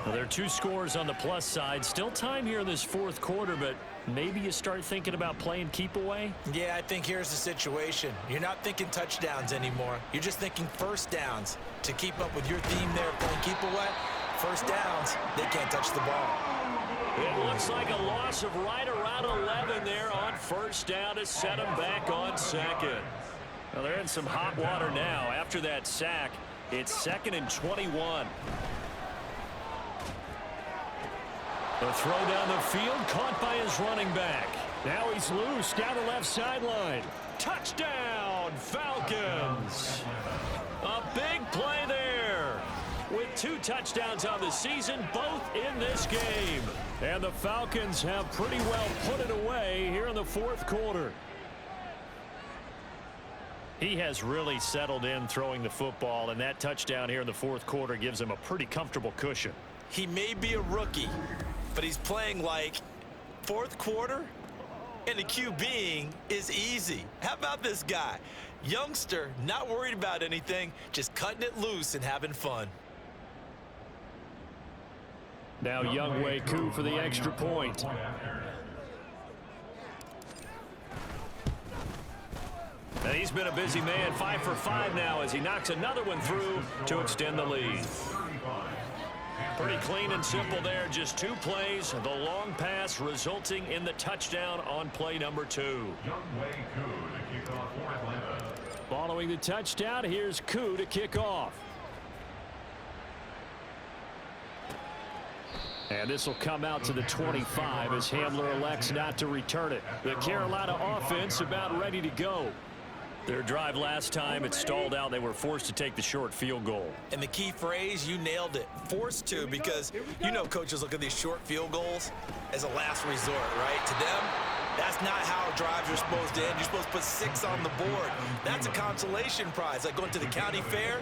[SPEAKER 2] Well, there are 2 scores on the plus side. Still time here in this 4th quarter, but maybe you start thinking about playing keep away?
[SPEAKER 3] Yeah, I think here's the situation. You're not thinking touchdowns anymore. You're just thinking first downs. To keep up with your theme there, playing keep away, first downs, they can't touch the ball.
[SPEAKER 2] It looks like a loss of right around 11 there on first down to set them back on 2nd. Well, they're in some hot water now. After that sack, it's 2nd and 21. The throw down the field, caught by his running back. Now he's loose down the left sideline. Touchdown, Falcons. A big play there. With 2 touchdowns on the season, both in this game. And the Falcons have pretty well put it away here in the 4th quarter. He has really settled in throwing the football, and that touchdown here in the 4th quarter gives him a pretty comfortable cushion.
[SPEAKER 3] He may be a rookie, but he's playing like 4th quarter, and the QBing is easy. How about this guy? Youngster, not worried about anything, just cutting it loose and having fun.
[SPEAKER 2] Now Younghoe Koo for the extra point. And he's been a busy man, 5 for 5 now as he knocks another one through to extend the lead. Pretty clean and simple there, just 2 plays, the long pass resulting in the touchdown on play number 2. Following the touchdown, here's Koo to kick off. And this will come out to the 25 as Hamler elects not to return it. The Carolina offense about ready to go. Their drive last time, it stalled out. They were forced to take the short field goal.
[SPEAKER 3] And the key phrase, you nailed it. Forced to, because you know coaches look at these short field goals as a last resort, right? To them, that's not how drives are supposed to end. You're supposed to put 6 on the board. That's a consolation prize. Like going to the county fair,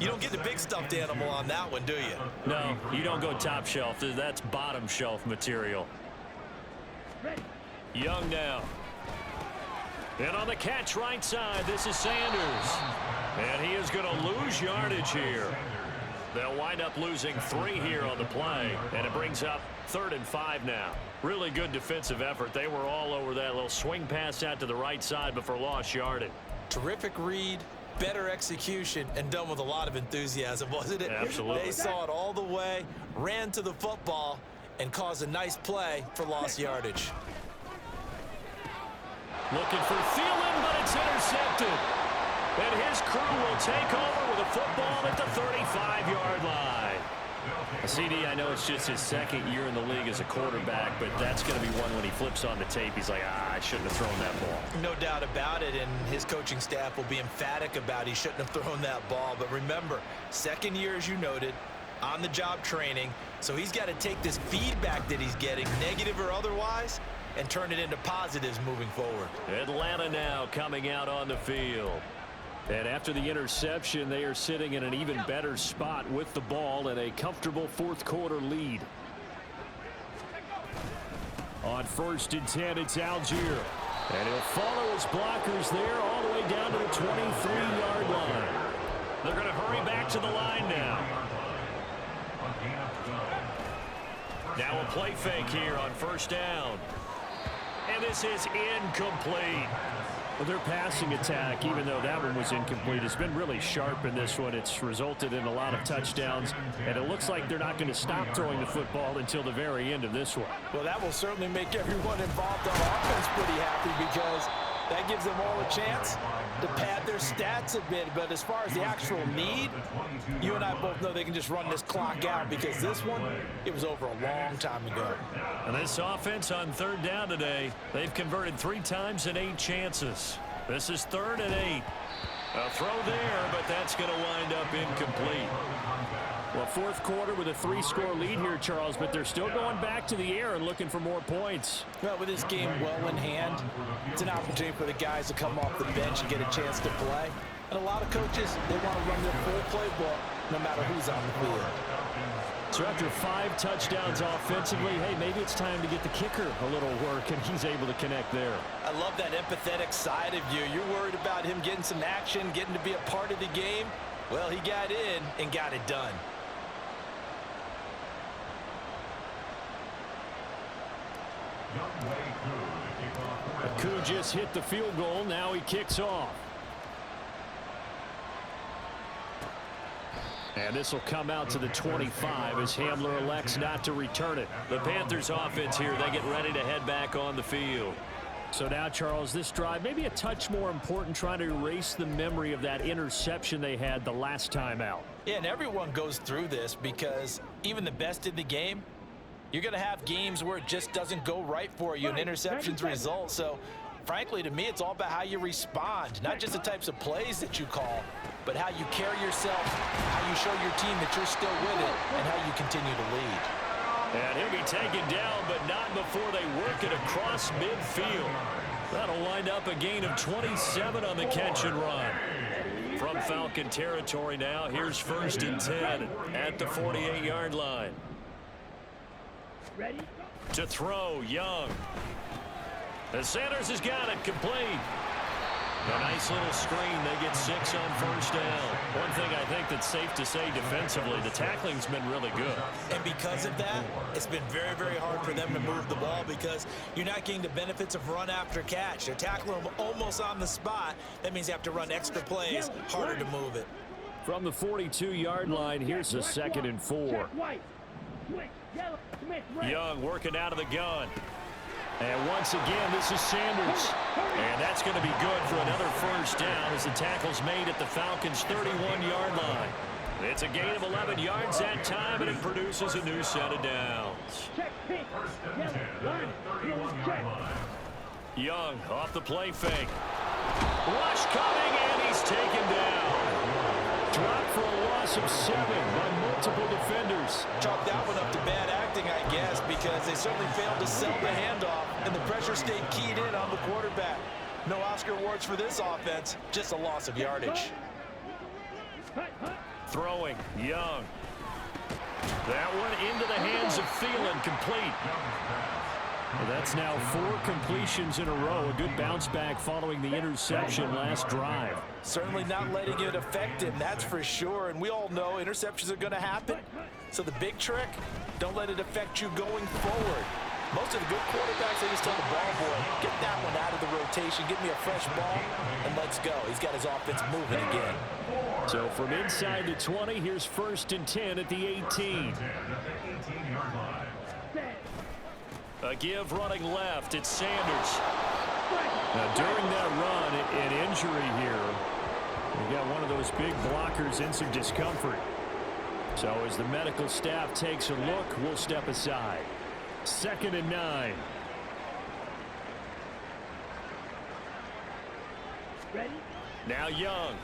[SPEAKER 3] you don't get the big stuffed animal on that one, do you?
[SPEAKER 2] No, you don't go top shelf. That's bottom shelf material. Young now. And on the catch right side, this is Sanders. And he is going to lose yardage here. They'll wind up losing 3 here on the play. And it brings up 3rd and 5 now. Really good defensive effort. They were all over that little swing pass out to the right side before lost yardage.
[SPEAKER 3] Terrific read, better execution, and done with a lot of enthusiasm, wasn't it?
[SPEAKER 2] Absolutely.
[SPEAKER 3] They saw it all the way, ran to the football, and caused a nice play for lost yardage.
[SPEAKER 2] Looking for Thielen, but it's intercepted. And his crew will take over with a football at the 35-yard line. CD, I know it's just his 2nd year in the league as a quarterback, but that's going to be one when he flips on the tape. He's like, I shouldn't have thrown that ball.
[SPEAKER 3] No doubt about it, and his coaching staff will be emphatic about he shouldn't have thrown that ball. But remember, 2nd year, as you noted, on-the-job training, so he's got to take this feedback that he's getting, negative or otherwise, and turn it into positives moving forward.
[SPEAKER 2] Atlanta now coming out on the field. And after the interception, they are sitting in an even better spot with the ball and a comfortable 4th quarter lead. On 1st and 10, it's Algier. And he'll follow his blockers there all the way down to the 23-yard line. They're going to hurry back to the line now. Now a play fake here on 1st down. And this is incomplete. Well, their passing attack, even though that one was incomplete, has been really sharp in this one. It's resulted in a lot of touchdowns, and it looks like they're not going to stop throwing the football until the very end of this one.
[SPEAKER 3] Well, that will certainly make everyone involved on offense pretty happy because that gives them all a chance to pad their stats a bit. But as far as the actual need, you and I both know they can just run this clock out because this one, it was over a long time ago.
[SPEAKER 2] And this offense on 3rd down today, they've converted 3 times in 8 chances. This is 3rd and 8. A throw there, but that's going to wind up incomplete. Well, 4th quarter with a 3-score lead here, Charles, but they're still going back to the air and looking for more points.
[SPEAKER 3] Well, with this game well in hand, it's an opportunity for the guys to come off the bench and get a chance to play. And a lot of coaches, they want to run their full playbook no matter who's on the field.
[SPEAKER 2] So after 5 touchdowns offensively, hey, maybe it's time to get the kicker a little work, and he's able to connect there.
[SPEAKER 3] I love that empathetic side of you. You're worried about him getting some action, getting to be a part of the game. Well, he got in and got it done.
[SPEAKER 2] Koo just hit the field goal. Now he kicks off. And this will come out to the 25 as Hamler elects not to return it. The Panthers offense here, they get ready to head back on the field. So now, Charles, this drive maybe a touch more important, trying to erase the memory of that interception they had the last time out.
[SPEAKER 3] Yeah, and everyone goes through this because even the best in the game, you're going to have games where it just doesn't go right for you and interceptions result. So, frankly, to me, it's all about how you respond, not just the types of plays that you call, but how you carry yourself, how you show your team that you're still with it, and how you continue to lead.
[SPEAKER 2] And he'll be taken down, but not before they work it across midfield. That'll wind up a gain of 27 on the catch and run. From Falcon territory now, here's 1st and 10 at the 48-yard line.
[SPEAKER 4] Ready?
[SPEAKER 2] To throw, Young. The Sanders has got it, complete. A nice little screen. They get 6 on 1st down. One thing I think that's safe to say defensively, the tackling's been really good.
[SPEAKER 3] And because of that, it's been very, very hard for them to move the ball because you're not getting the benefits of run after catch. They're tackling them almost on the spot. That means you have to run extra plays, harder to move it.
[SPEAKER 2] From the 42-yard line, here's a 2nd and 4. Young working out of the gun. And once again, this is Sanders. And that's going to be good for another 1st down as the tackle's made at the Falcons' 31-yard line. It's a gain of 11 yards that time, and it produces a new set of downs. Young off the play fake. Rush coming, and he's taken down. Dropped for a loss of 7 by multiple defenders.
[SPEAKER 3] Chalk that one up to bad acting, I guess, because they certainly failed to sell the handoff, and the pressure stayed keyed in on the quarterback. No Oscar awards for this offense, just a loss of yardage.
[SPEAKER 2] Throwing, Young. That one into the hands of Thielen, complete. Well, that's now 4 completions in a row. A good bounce back following the interception last drive.
[SPEAKER 3] Certainly not letting it affect him, that's for sure. And we all know interceptions are going to happen. So the big trick, don't let it affect you going forward. Most of the good quarterbacks, they just tell the ball boy, get that one out of the rotation, give me a fresh ball, and let's go. He's got his offense moving again.
[SPEAKER 2] So from inside the 20, here's 1st and 10 at the 18. A give running left. It's Sanders. Now, during that run, an injury here. We got one of those big blockers in some discomfort. So as the medical staff takes a look, we'll step aside. 2nd and 9.
[SPEAKER 4] Ready?
[SPEAKER 2] Now Young.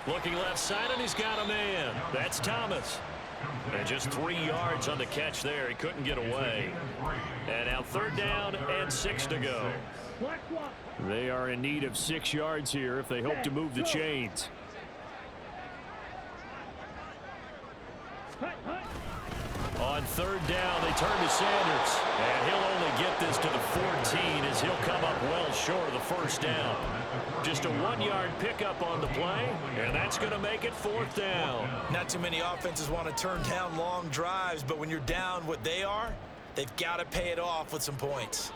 [SPEAKER 2] Looking left side, and he's got a man. That's Thomas. And just 3 yards on the catch there. He couldn't get away. And now 3rd down and 6 to go. They are in need of 6 yards here if they hope to move the chains. On 3rd down, they turn to Sanders. And he'll only get this to the 14 as he'll come up well short of the 1st down. Just a 1-yard pickup on the play, and that's going to make it 4th down.
[SPEAKER 3] Not too many offenses want to turn down long drives, but when you're down what they are, they've got to pay it off with some points.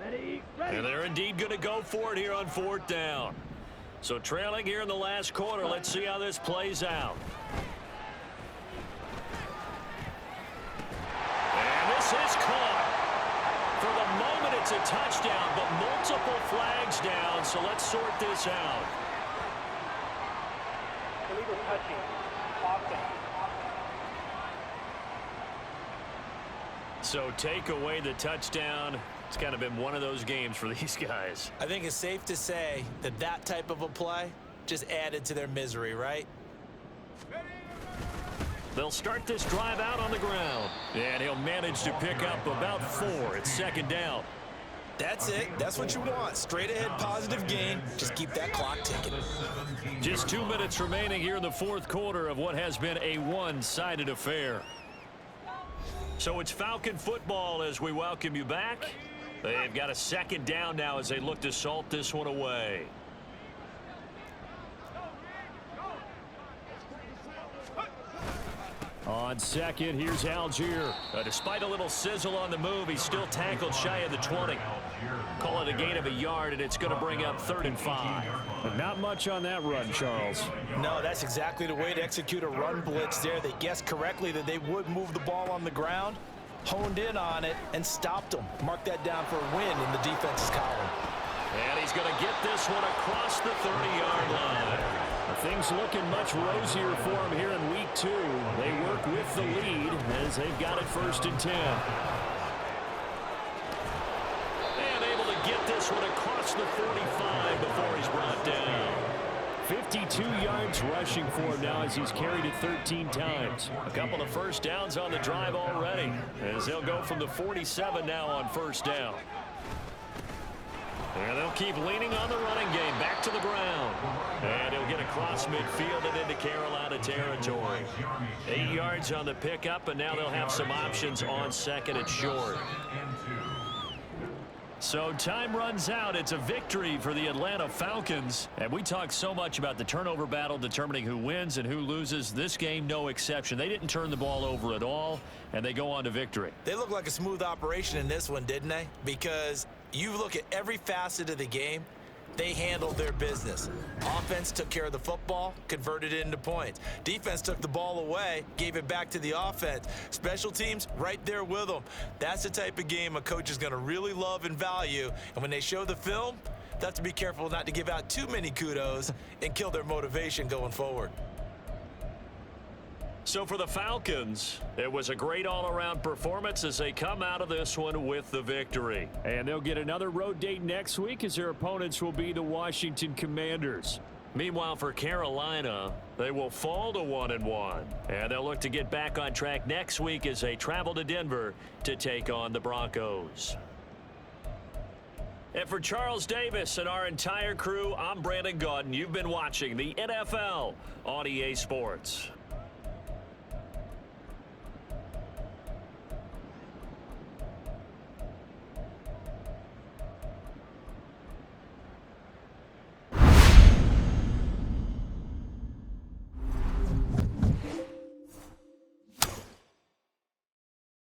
[SPEAKER 4] Ready?
[SPEAKER 2] And they're indeed going to go for it here on 4th down. So trailing here in the last quarter, let's see how this plays out. And this is caught. For the moment, it's a touchdown, but multiple flags down, so let's sort this out.
[SPEAKER 4] Illegal touching. Offense.
[SPEAKER 2] So take away the touchdown. It's kind of been one of those games for these guys.
[SPEAKER 3] I think it's safe to say that that type of a play just added to their misery, right?
[SPEAKER 2] They'll start this drive out on the ground. And he'll manage to pick up about 4. It's 2nd down.
[SPEAKER 3] That's it. That's what you want. Straight ahead positive gain. Just keep that clock ticking.
[SPEAKER 2] Just 2 minutes remaining here in the 4th quarter of what has been a one-sided affair. So it's Falcon football as we welcome you back. They've got a 2nd down now as they look to salt this one away. On 2nd, here's Algier. Despite a little sizzle on the move, he's still tackled shy of the 20. Call it a gain of a yard, and it's going to bring up 3rd and 5. But not much on that run, Charles.
[SPEAKER 3] No, that's exactly the way to execute a run blitz there. They guessed correctly that they would move the ball on the ground, honed in on it, and stopped them. Mark that down for a win in the defense's column.
[SPEAKER 2] And he's going to get this one across the 30-yard line. Things looking much rosier for him here in week 2. They work with the lead as they've got it 1st and 10. And able to get this one across the 45 before he's brought down. 52 yards rushing for him now as he's carried it 13 times. A couple of 1st downs on the drive already as they'll go from the 47 now on 1st down. And they'll keep leaning on the running game back to the ground. And he'll get across midfield and into Carolina territory. 8 yards on the pickup, and now they'll have some options on 2nd and short. So time runs out. It's a victory for the Atlanta Falcons. And we talk so much about the turnover battle determining who wins and who loses. This game, no exception. They didn't turn the ball over at all, and they go on to victory.
[SPEAKER 3] They look like a smooth operation in this one, didn't they? Because you look at every facet of the game, they handled their business. Offense took care of the football, converted it into points. Defense took the ball away, gave it back to the offense. Special teams, right there with them. That's the type of game a coach is going to really love and value. And when they show the film, they have to be careful not to give out too many kudos and kill their motivation going forward.
[SPEAKER 2] So for the Falcons, it was a great all-around performance as they come out of this one with the victory. And they'll get another road date next week as their opponents will be the Washington Commanders. Meanwhile, for Carolina, they will fall to 1-1. And they'll look to get back on track next week as they travel to Denver to take on the Broncos. And for Charles Davis and our entire crew, I'm Brandon Gaudin. You've been watching the NFL on EA Sports.